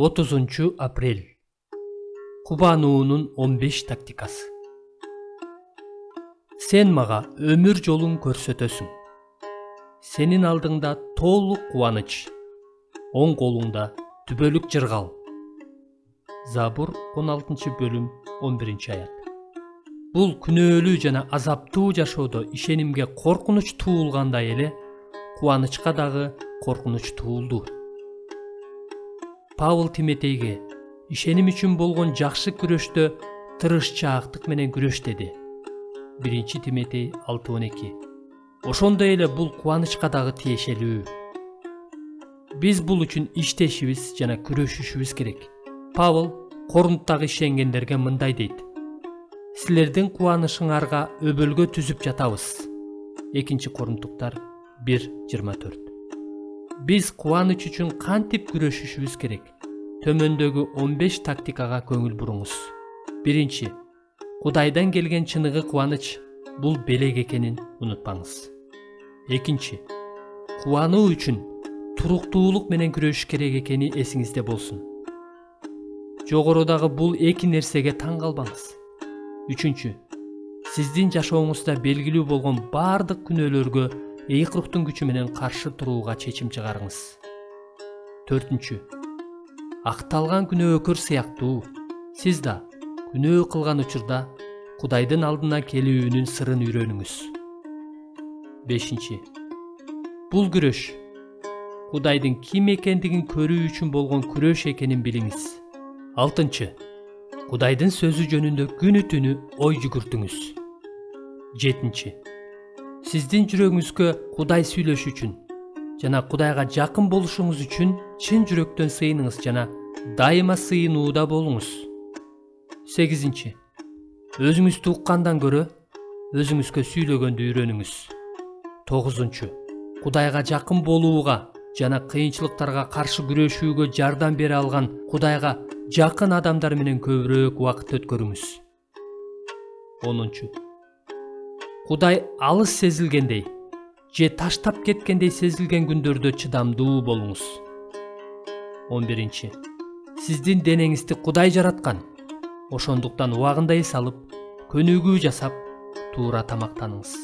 30 апрель. Кубануунун 15 тактикасы. Сен мага өмүр жолун көрсөтөсүң. Сенин алдыңда толук кубаныч, оң колуңда түбөлүк жыргал. Забур 16 бөлүм 11 аят. Бул күнөөлүү жана азаптуу жашоодо ишенимге коркунуч туулгандай эле, кубанычка дагы коркунуч туулду. Павыл Тимотейге ишеним үчүн болгон жакшы күрөштө тырышчаактык менен күрөш деди. 1 Тимотей 6:12. Ошондой эле бул кубанычка дагы тиешелүү. Биз бул үчүн иштешибиз жана күрөшүшүбүз керек. Павыл Корунттагы ишенгендерге мындай дейт: Силердин кубанычыңарга өбөлгө түзүп жатабыз. 2 Корунттуктар 1:24. Биз кубаныч үчүн кантип күрөшүшүбүз керек? Төмөндөгү 15 тактикага көңүл буруңуз. 1. Кудайдан келген чыныгы кубаныч бул белек экенин унутпаңыз. 2. Кубануу үчүн туруктуулук менен күрөшүш керек экени эсиңизде болсун. Жогорудагы бул эки нерсеге таң калбаңыз. 3. Сиздин жашооңузда белгилүү болгон бардык күнөөлөргө эйик рухтун күчү менен каршы турууга чечим чыгарыңыз. 4. Акталган күнөөкөр сыяктуу сиз да күнөө кылган учурда Кудайдын алдына келүүнүн сырын үйрөнүңүз. 5. Бул күрөш Кудайдын ким экендигин көрүү үчүн болгон күрөш экенин билиңиз. 6. Кудайдын сөзү жөнүндө күнү түнү ой жүгүртүңүз. 7. Сиздин жүрөгүңүзгө Кудай сүйлөш үчүн жана Кудайга жакын болушуңуз үчүн чын жүрөктөн сыйыныңыз жана дайыма сыйынууда болуңуз. 8. Өзүңүздү уккандан көрө өзүңүзгө сүйлөгөндү үйрөнүңүз. 9. Кудайга жакын болууга жана кыйынчылыктарга каршы күрөшүүгө жардам бере алган Кудайга жакын адамдар менен көбүрөөк убакыт өткөрүңүз. 10. Кудай алыс сезилгендей же таштап кеткендей сезилген күндөрдө чыдамдуу болуңуз. 11. Сиздин денеңизди Кудай жараткан. Ошондуктан убагында эс алып, көнүгүү жасап, туура тамактаныңыз.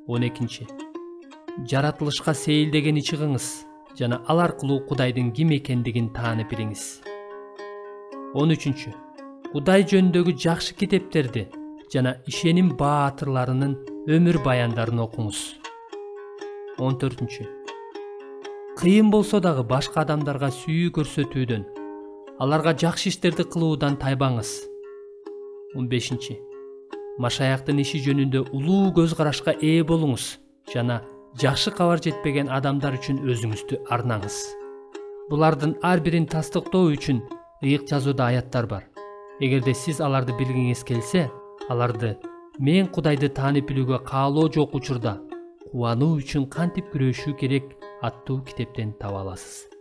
12. Жаратылышка сейилдегени чыгыңыз жана ал аркылуу Кудайдын ким экендигин таанып билиңиз. 13. Кудай жөнүндөгү жакшы китептерди жана ишеним баатырларынын өмүр баяндарын окуңуз. 14. Кыйын болсо дагы башка адамдарга сүйүү көрсөтүүдөн, аларга жакшы иштерди кылуудан тайбаңыз. 15. Машаяктын иши жөнүндө улуу көз карашка ээ болуңуз жана жакшы кабар жетпеген адамдар үчүн өзүңүздү арнаңыз. Булардын ар бирин тастыктоо үчүн ыйык жазууда аяттар бар. Эгерде сиз аларды билгиңиз келсе, аларды мен Кудайды таанып билүүгө каалоо жок учурда кубануу үчүн кантип күрөшүү керек аттуу китептен таба аласыз.